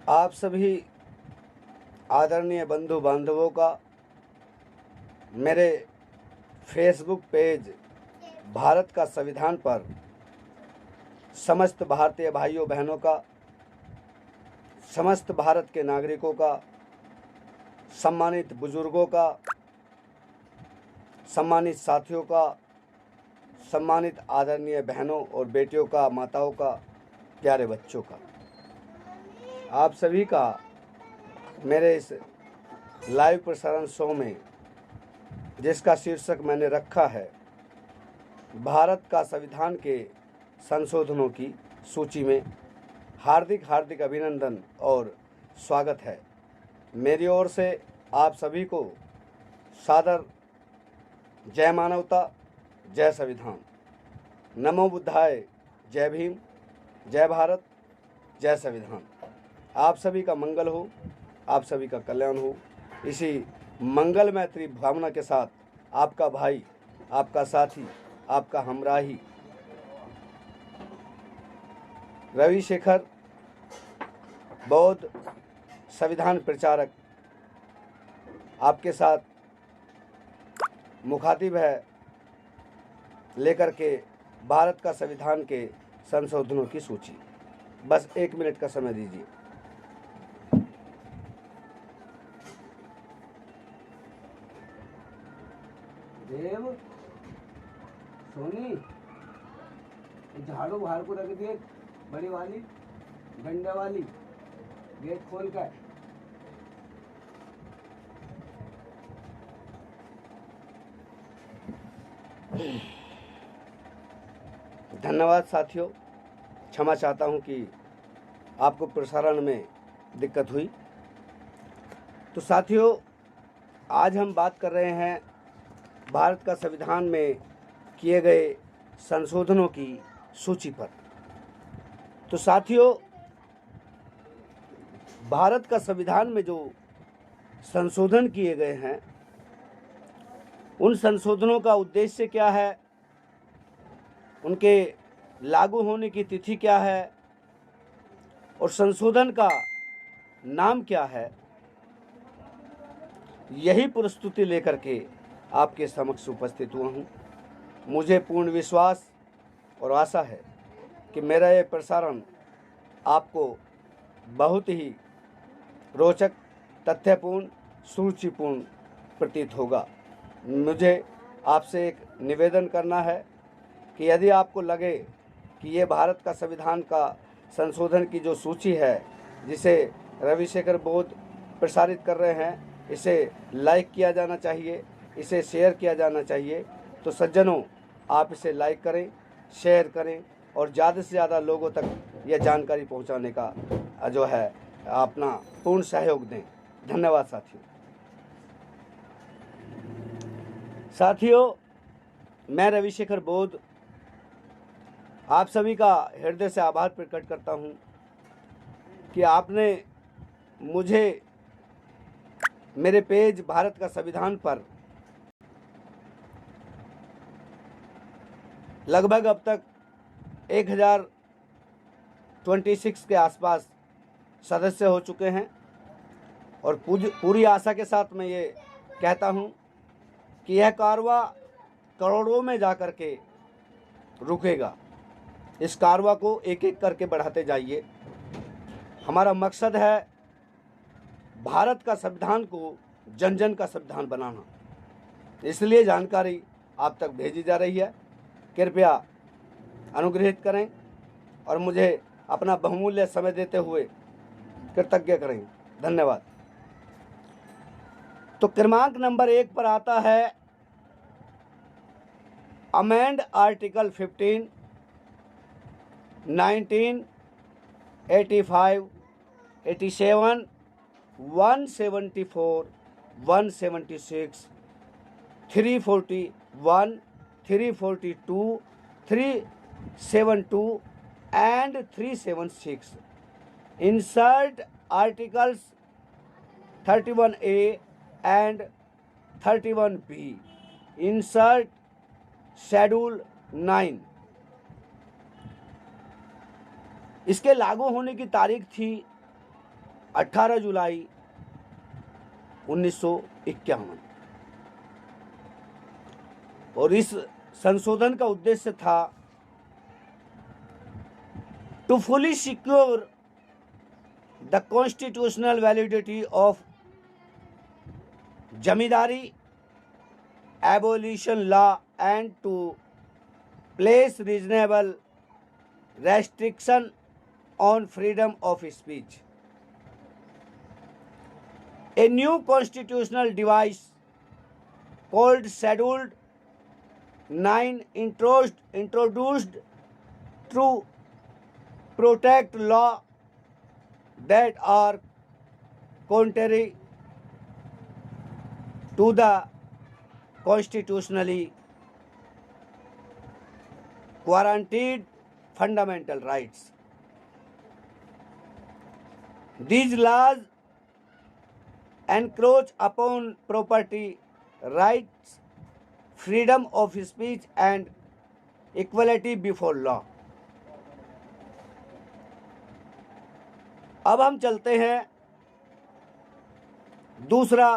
आप सभी आदरणीय बंधु बांधवों का मेरे फेसबुक पेज भारत का संविधान पर समस्त भारतीय भाइयों बहनों का, समस्त भारत के नागरिकों का, सम्मानित बुजुर्गों का, सम्मानित साथियों का, सम्मानित आदरणीय बहनों और बेटियों का, माताओं का, प्यारे बच्चों का, आप सभी का मेरे इस लाइव प्रसारण शो में, जिसका शीर्षक मैंने रखा है भारत का संविधान के संशोधनों की सूची में, हार्दिक हार्दिक अभिनंदन और स्वागत है। मेरी ओर से आप सभी को सादर जय मानवता, जय संविधान, नमो बुद्धाय, जय भीम, जय भारत, जय संविधान। आप सभी का मंगल हो, आप सभी का कल्याण हो। इसी मंगल मैत्री भावना के साथ आपका भाई, आपका साथी, आपका हमराही रविशेखर बौद्ध, संविधान प्रचारक, आपके साथ मुखातिब है लेकर के भारत का संविधान के संशोधनों की सूची। बस 1 मिनट का समय दीजिए। देव, सोनी, झाड़ू बाहर को रख दिए, बड़ी वाली डंडा वाली, गेट खोल कर। धन्यवाद साथियों, क्षमा चाहता हूं कि आपको प्रसारण में दिक्कत हुई। तो साथियों, आज हम बात कर रहे हैं भारत का संविधान में किए गए संशोधनों की सूची पर। तो साथियों, भारत का संविधान में जो संशोधन किए गए हैं, उन संशोधनों का उद्देश्य क्या है, उनके लागू होने की तिथि क्या है और संशोधन का नाम क्या है, यही प्रस्तुति लेकर के आपके समक्ष उपस्थित हुआ हूँ। मुझे पूर्ण विश्वास और आशा है कि मेरा ये प्रसारण आपको बहुत ही रोचक, तथ्यपूर्ण, सुरुचिपूर्ण प्रतीत होगा। मुझे आपसे एक निवेदन करना है कि यदि आपको लगे कि ये भारत का संविधान का संशोधन की जो सूची है, जिसे रविशेखर बौद्ध प्रसारित कर रहे हैं, इसे लाइक किया जाना चाहिए, इसे शेयर किया जाना चाहिए, तो सज्जनों, आप इसे लाइक करें, शेयर करें और ज़्यादा से ज़्यादा लोगों तक यह जानकारी पहुंचाने का जो है अपना पूर्ण सहयोग दें। धन्यवाद साथियों, मैं रविशेखर बौद्ध आप सभी का हृदय से आभार प्रकट करता हूं कि आपने मुझे मेरे पेज भारत का संविधान पर लगभग अब तक 1026 के आसपास सदस्य हो चुके हैं और पूरी आशा के साथ मैं ये कहता हूं कि यह कारवां करोड़ों में जाकर के रुकेगा। इस कारवां को एक एक करके बढ़ाते जाइए। हमारा मकसद है भारत का संविधान को जन जन का संविधान बनाना, इसलिए जानकारी आप तक भेजी जा रही है। कृपया अनुग्रहित करें और मुझे अपना बहुमूल्य समय देते हुए कृतज्ञ करें। धन्यवाद। तो क्रमांक नंबर 1 पर आता है amend article 15, 1985, 87, 174, 176, 341, 342, 372 and 376. Insert articles 31A and 31B. Insert schedule 9। इसके लागू होने की तारीख थी 18 जुलाई 1951। और इस संशोधन का उद्देश्य था to fully secure the constitutional validity of zamindari abolition law and to place reasonable restriction on freedom of speech. A new constitutional device called Scheduled 9 introduced to protect law that are contrary to the constitutionally guaranteed fundamental rights. These laws encroach upon property rights, freedom of speech and equality before law. अब हम चलते हैं दूसरा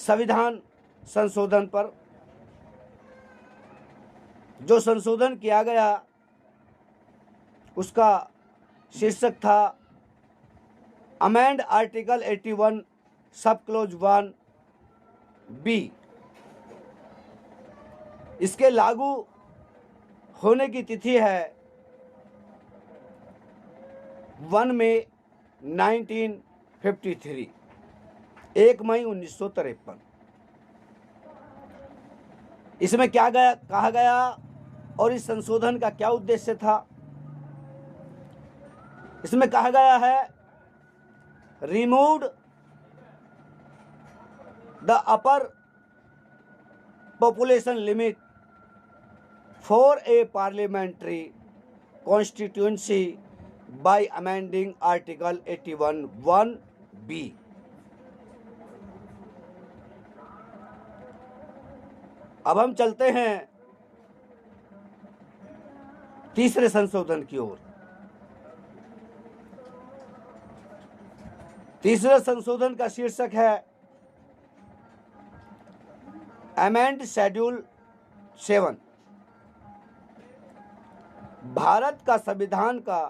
संविधान संशोधन पर। जो संशोधन किया गया उसका शीर्षक था अमेंड आर्टिकल 81 सब क्लोज 1 बी। इसके लागू होने की तिथि है 1 मई 1953, 1 मई 1953। इसमें क्या कहा गया और इस संशोधन का क्या उद्देश्य था? इसमें कहा गया है removed the upper population limit for a parliamentary constituency by amending article 81 1 B. अब हम चलते हैं तीसरे संशोधन की ओर। तीसरे संशोधन का शीर्षक है अमेंड शेड्यूल 7। भारत का संविधान का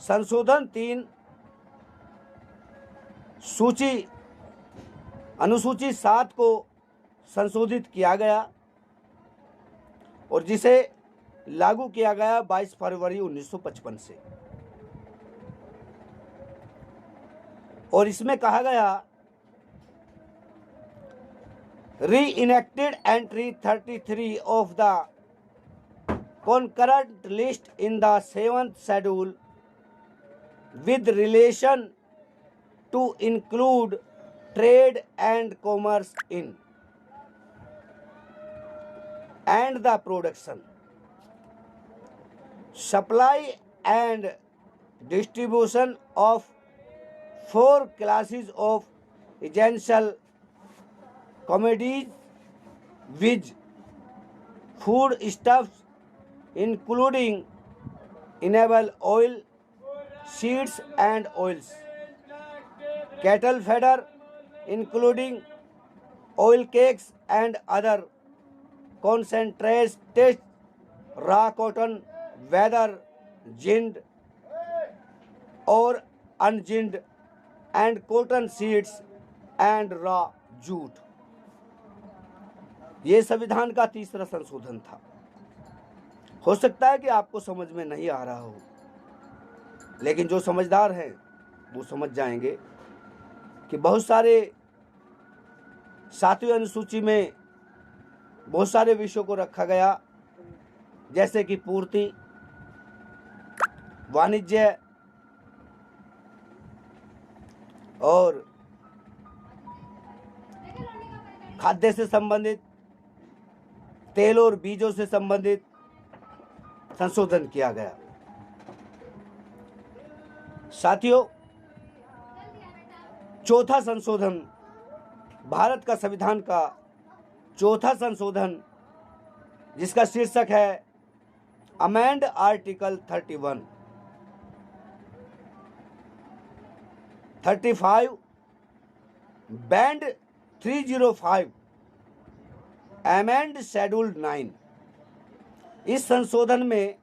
संशोधन 3 अनुसूची 7 को संशोधित किया गया और जिसे लागू किया गया 22 फरवरी 1955 से। और इसमें कहा गया reenacted entry 33 of the concurrent list in the 7th schedule with relation to include trade and commerce in and the production, supply and distribution of 4 classes of essential commodities with food stuffs including enable oil, seeds and oils, cattle fodder including oil cakes and other concentrates, raw cotton, whether ginned or unginned, and cotton seeds and raw jute। ये संविधान का तीसरा संशोधन था। हो सकता है कि आपको समझ में नहीं आ रहा हो, लेकिन जो समझदार हैं वो समझ जाएंगे कि बहुत सारे 7वीं अनुसूची में बहुत सारे विषयों को रखा गया, जैसे कि पूर्ति, वाणिज्य और खाद्य से संबंधित, तेल और बीजों से संबंधित संशोधन किया गया। साथियों, चौथा संशोधन, भारत का संविधान का चौथा संशोधन, जिसका शीर्षक है amend article 31। 35 band 305 amend schedule 9। इस संशोधन में,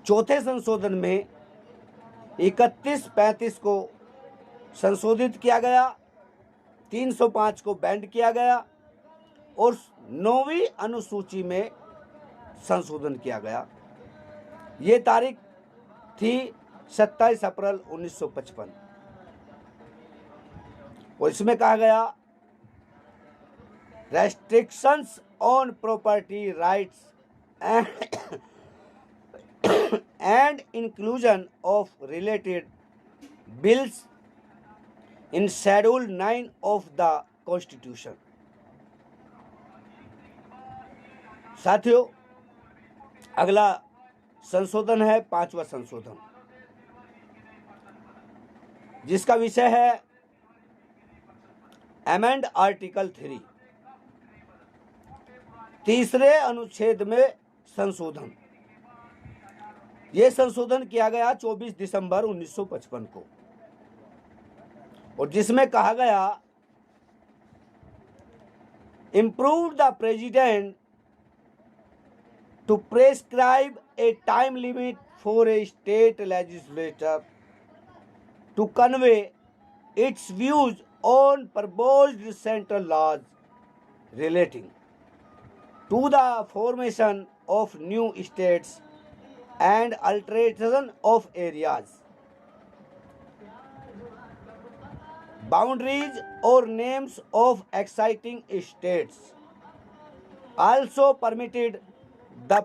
चौथे संशोधन में 31-35 को संशोधित किया गया, 305 को बैंड किया गया और 9वीं अनुसूची में संशोधन किया गया। ये तारीख थी 27 अप्रैल 1955 और इसमें कहा गया restrictions on property rights and inclusion of related bills in Schedule 9 of the Constitution। साथियों, अगला संशोधन है 5वां संशोधन, जिसका विषय है अमेंड आर्टिकल 3, तीसरे अनुच्छेद में संशोधन। यह संशोधन किया गया 24 दिसंबर 1955 को और जिसमें कहा गया improve the president to prescribe a time limit for a state legislator to convey its views on proposed central laws relating to the formation of new states and alteration of areas, boundaries or names of exciting states. Also permitted the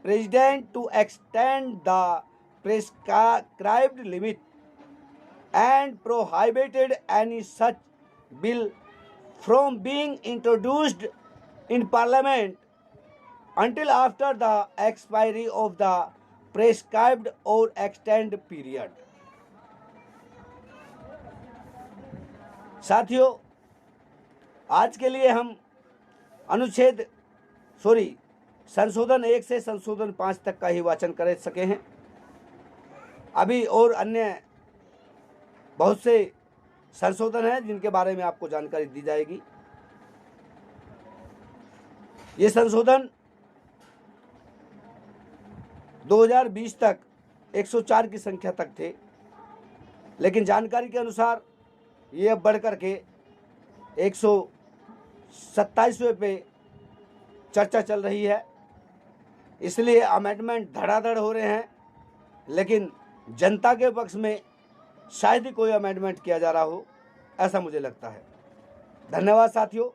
president to extend the prescribed limit and prohibited any such bill from being introduced in parliament until after the expiry of the prescribed or extend period। साथियों, आज के लिए हम संशोधन 1 से संशोधन 5 तक का ही वाचन कर सके हैं। अभी और अन्य बहुत से संशोधन हैं जिनके बारे में आपको जानकारी दी जाएगी। ये संशोधन 2020 तक 104 की संख्या तक थे, लेकिन जानकारी के अनुसार ये अब बढ़ कर के 127वें पे चर्चा चल रही है। इसलिए अमेंडमेंट धड़ाधड़ हो रहे हैं, लेकिन जनता के पक्ष में शायद ही कोई अमेंडमेंट किया जा रहा हो, ऐसा मुझे लगता है। धन्यवाद साथियों।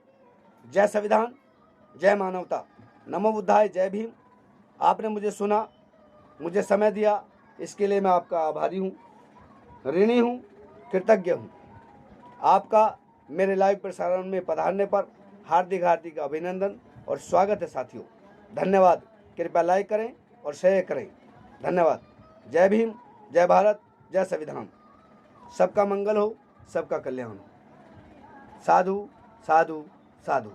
जय संविधान, जय मानवता, नमो बुद्धाय, जय भीम। आपने मुझे सुना, मुझे समय दिया, इसके लिए मैं आपका आभारी हूँ, ऋणी हूँ, कृतज्ञ हूँ। आपका मेरे लाइव प्रसारण में पधारने पर हार्दिक हार्दिक अभिनंदन और स्वागत है साथियों। धन्यवाद। कृपया लाइक करें और शेयर करें। धन्यवाद। जय भीम, जय भारत, जय संविधान। सबका मंगल हो, सबका कल्याण हो। साधु साधु साधु।